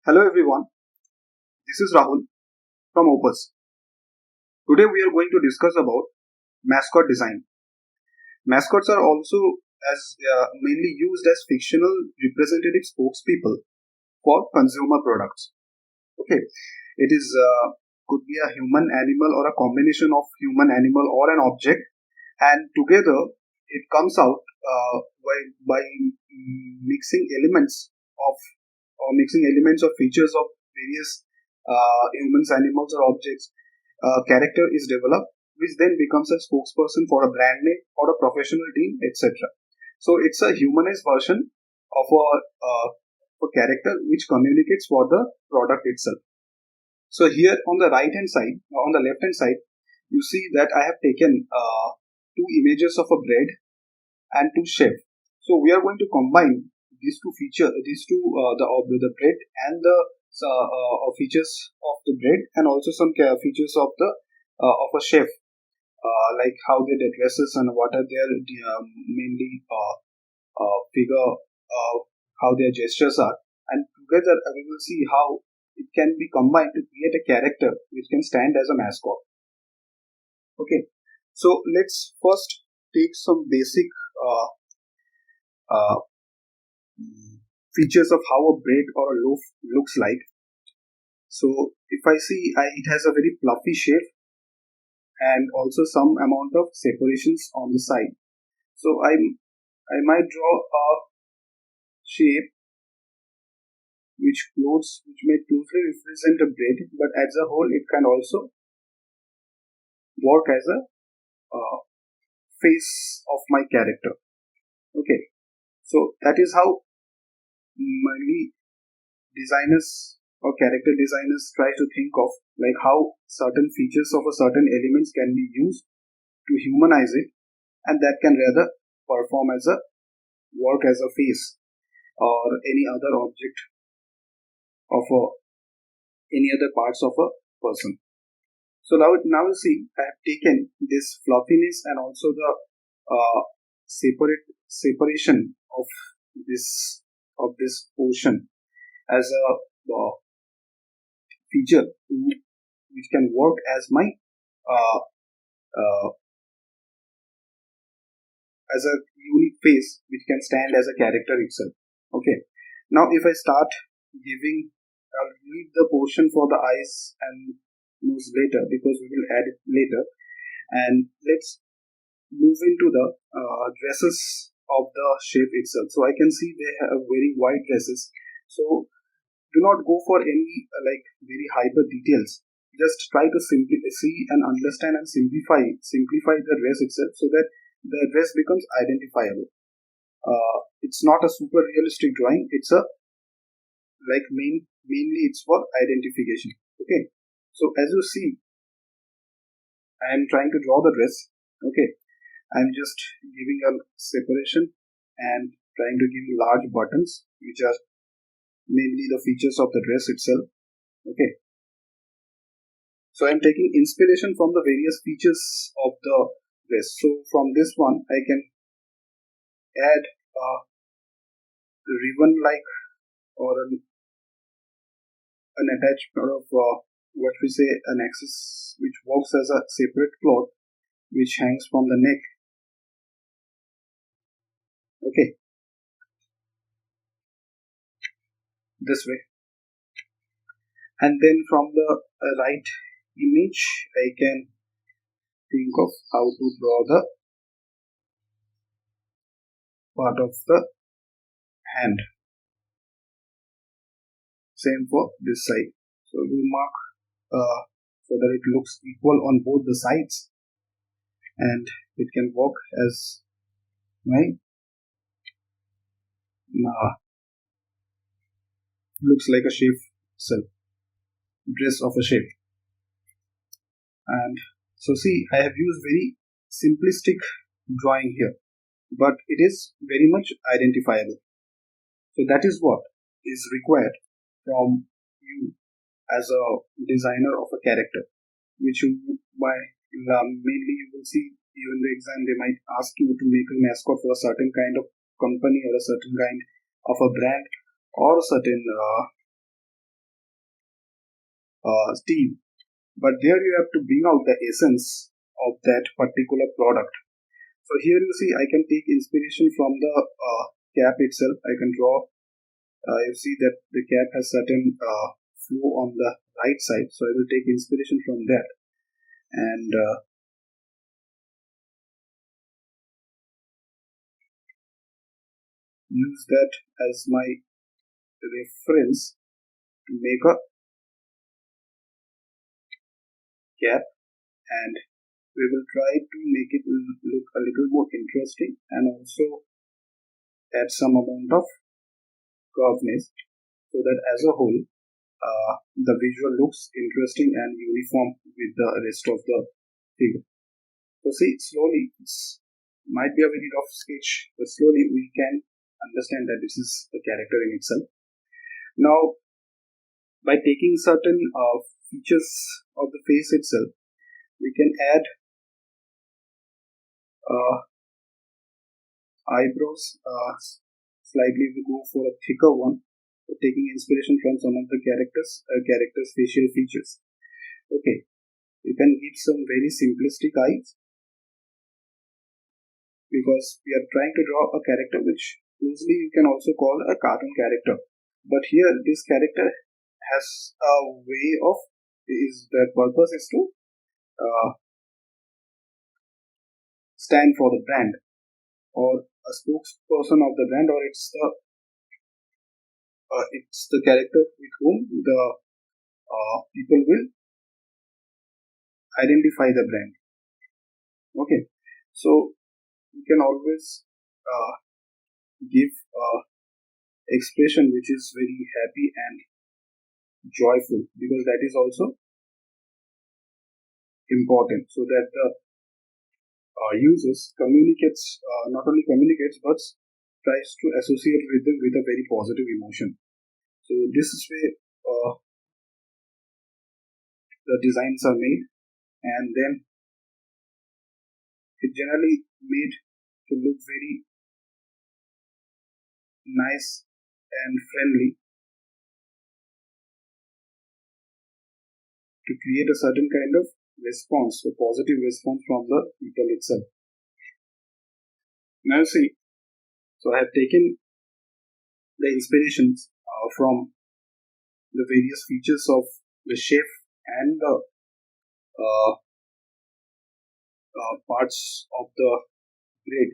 Hello everyone, this is Rahul from Opus. Today we are going to discuss about mascot design. Mascots are also mainly used as fictional representative spokespeople for consumer products. Okay, it is could be a human, animal, or a combination of human, animal, or an object, and together it comes out by mixing elements of of features of various humans, animals, or objects. Character is developed, which then becomes a spokesperson for a brand name or a professional team, etc. So it's a humanized version of a character which communicates for the product itself. So here on the right hand side, on the left hand side, you see that I have taken two images of a bread and two chef. So we are going to combine these two the bread and the features of the bread, and also some features of the of a chef, like how they dresses and what are their mainly figure, how their gestures are, and together we will see how it can be combined to create a character which can stand as a mascot. Okay, so let's first take some basic uh, features of how a bread or a loaf looks like. So if I see, it has a very fluffy shape and also some amount of separations on the side. So I might draw a shape which may closely represent a bread, but as a whole it can also work as a face of my character. Okay, so that is how mainly designers or character designers try to think of, like how certain features of a certain elements can be used to humanize it, and that can rather perform as a work as a face or any other object of any other parts of a person. So now you see, I have taken this fluffiness and also the separation of this portion as a feature which can work as my uh, uh, as a unique face which can stand as a character itself. Okay, now if I start giving, I'll leave the portion for the eyes and nose later because we will add it later, and let's move into the dresses of the shape itself. So I can see they have very wide dresses, so do not go for any like very hyper details. Just try to simply see and understand and simplify the dress itself so that the dress becomes identifiable. It's not a super realistic drawing. It's a like mainly it's for identification. Okay, so as you see, I am trying to draw the dress. Okay, I'm just giving a separation and trying to give large buttons which are mainly the features of the dress itself. Okay, so I'm taking inspiration from the various features of the dress. So from this one I can add a ribbon like or an attachment of what we say an axis which works as a separate cloth which hangs from the neck. Okay, this way, and then from the right image I can think of how to draw the part of the hand. Same for this side. So we mark so that it looks equal on both the sides, and it can work as my looks like a shape itself, dress of a shape. And so see, I have used very simplistic drawing here, but it is very much identifiable. So that is what is required from you as a designer of a character, which you by mainly you will see even the exam they might ask you to make a mascot for a certain kind of company or a certain kind of a brand or a certain team, but there you have to bring out the essence of that particular product. So here you see I can take inspiration from the cap itself. I can draw. You see that the cap has certain flow on the right side, so I will take inspiration from that and use that as my reference to make a cap, and we will try to make it look a little more interesting and also add some amount of curveness so that as a whole the visual looks interesting and uniform with the rest of the figure. So see, slowly, it might be a very rough sketch, but slowly we can understand that this is the character in itself. Now, by taking certain features of the face itself, we can add eyebrows. Slightly we go for a thicker one, so taking inspiration from some of the characters' facial features. Okay, you can give some very simplistic eyes because we are trying to draw a character which loosely you can also call a cartoon character. But here this character has a way of, their purpose is to stand for the brand or a spokesperson of the brand, or it's the character with whom the people will identify the brand. Okay, so you can always give expression which is very happy and joyful, because that is also important, so that the users not only communicates but tries to associate with them with a very positive emotion. So this is where the designs are made, and then it generally made to look very nice and friendly to create a certain kind of response, a positive response from the people itself. Now see, so I have taken the inspirations from the various features of the chef and the parts of the bread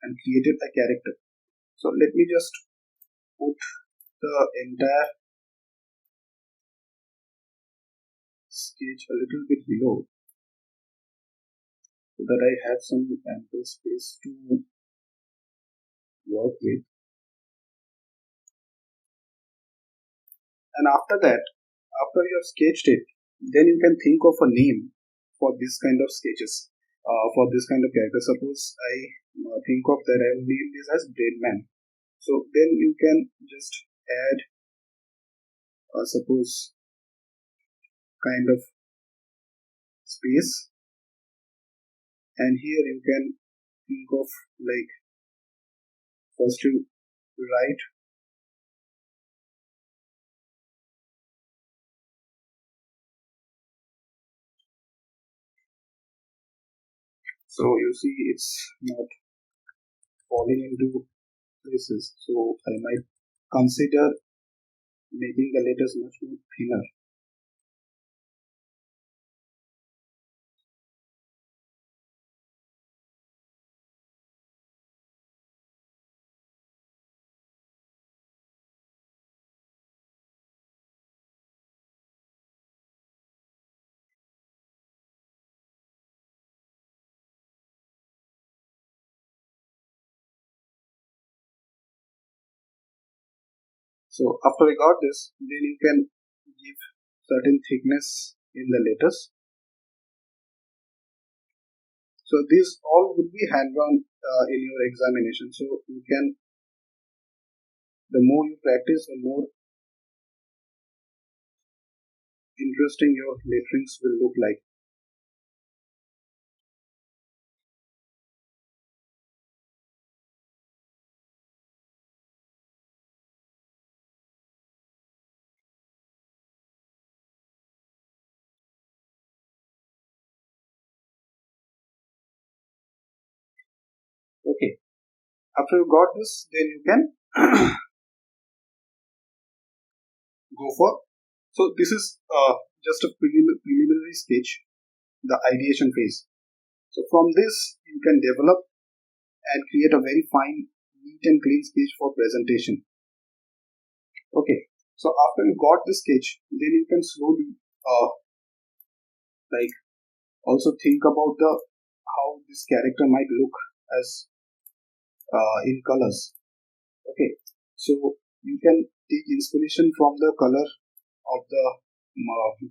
and created a character. So let me just put the entire sketch a little bit below so that I have some ample space to work with. And after that, after you have sketched it, then you can think of a name for this kind of sketches, for this kind of character. Suppose I think of that, I will name this as Brainman. So then you can just add, suppose, kind of space, and here you can think of like, first you write so you see it's not falling into places, so I might consider making the letters much more thinner. So after I got this, then you can give certain thickness in the letters. So these all would be hand-drawn in your examination. So you can, the more you practice, the more interesting your letterings will look like. After you got this, then you can go for. So this is just a preliminary sketch, the ideation phase. So from this, you can develop and create a very fine, neat and clean sketch for presentation. Okay, so after you got the sketch, then you can slowly like also think about the how this character might look as in colors. Okay, so you can take inspiration from the color of the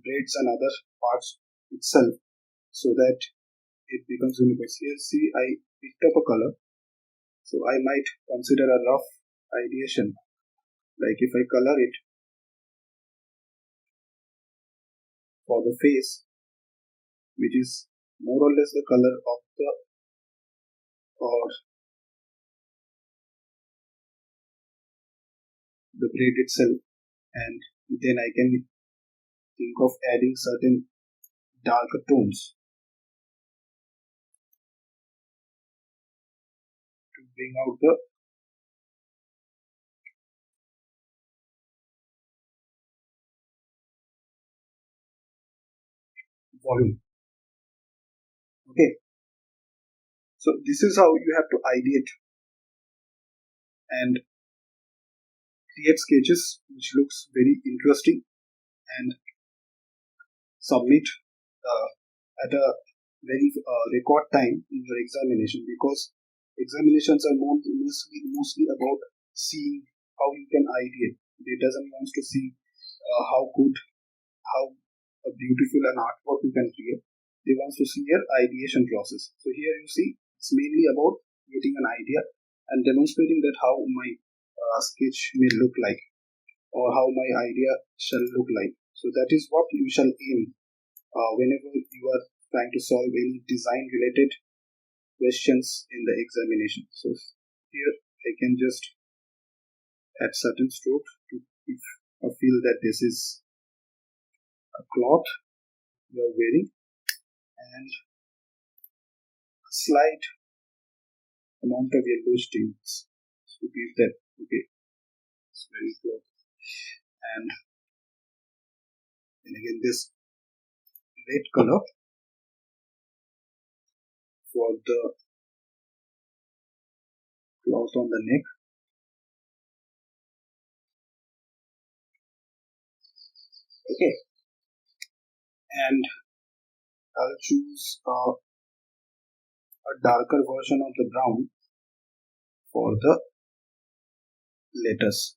braids and other parts itself, so that it becomes universe. Here, see, I picked up a color, so I might consider a rough ideation, like if I color it for the face, which is more or less the color of the or the braid itself, and then I can think of adding certain darker tones to bring out the volume. Okay, so this is how you have to ideate and create sketches which looks very interesting and submit at a very record time in your examination, because examinations are mostly about seeing how you can ideate. They doesn't want to see how good, how beautiful an artwork you can create. They want to see your ideation process. So here you see it's mainly about getting an idea and demonstrating that how my sketch may look like, or how my idea shall look like. So that is what you shall aim whenever you are trying to solve any design related questions in the examination. So here I can just add certain strokes to if I feel that this is a cloth you are wearing, and a slight amount of yellowish tints to give that, okay, it's very cloth. And then again this red color for the cloth on the neck. Okay, and I'll choose a darker version of the brown for the letters,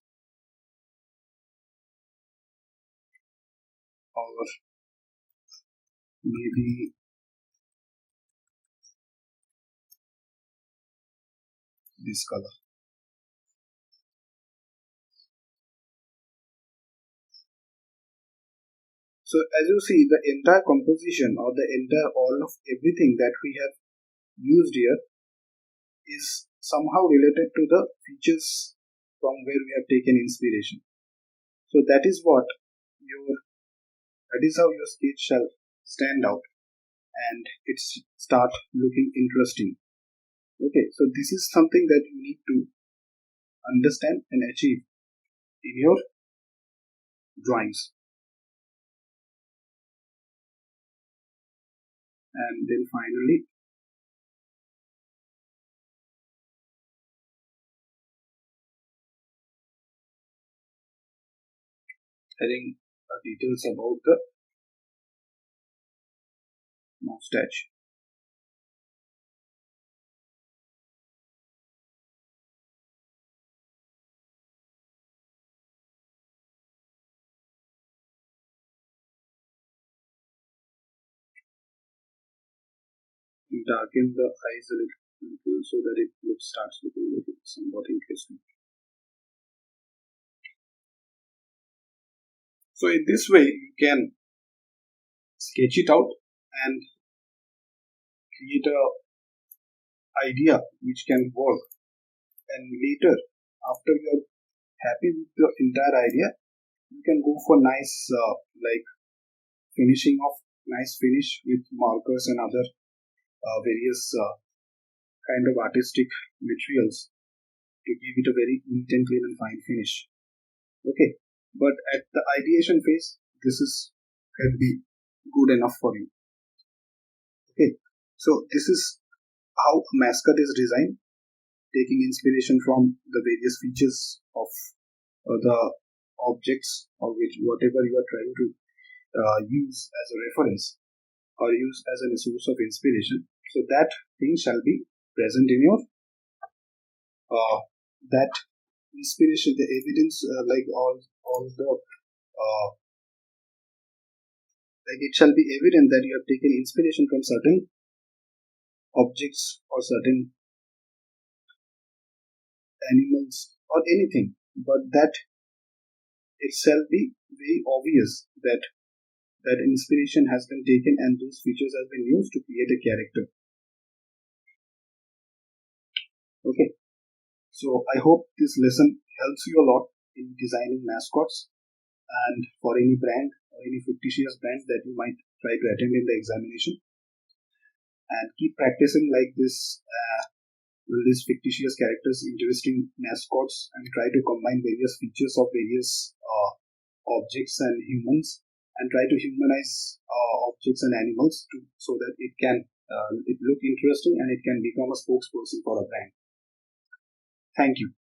or maybe this color. So as you see, the entire composition or the entire all of everything that we have used here is somehow related to the features from where we have taken inspiration. So that is what that is how your sketch shall stand out and it start looking interesting. Okay, so this is something that you need to understand and achieve in your drawings. And then finally, adding details about the moustache. Darken the eyes a little so that it starts looking somewhat interesting. So in this way, you can sketch it out and create a idea which can work. And later, after you're happy with the entire idea, you can go for nice like finishing of nice finish with markers and other various kind of artistic materials to give it a very neat and clean and fine finish. Okay, but at the ideation phase, this is can be good enough for you. Okay, so this is how a mascot is designed, taking inspiration from the various features of the objects or whatever you are trying to use as a reference or use as a source of inspiration. So that thing shall be present in your that inspiration, the evidence, like all the like it shall be evident that you have taken inspiration from certain objects or certain animals or anything, but that it shall be very obvious that that inspiration has been taken and those features have been used to create a character. Okay, so I hope this lesson helps you a lot in designing mascots and for any brand or any fictitious brand that you might try to attend in the examination, and keep practicing like this with these fictitious characters, interesting mascots, and try to combine various features of various objects and humans, and try to humanize objects and animals so that it can it look interesting and it can become a spokesperson for a brand. Thank you.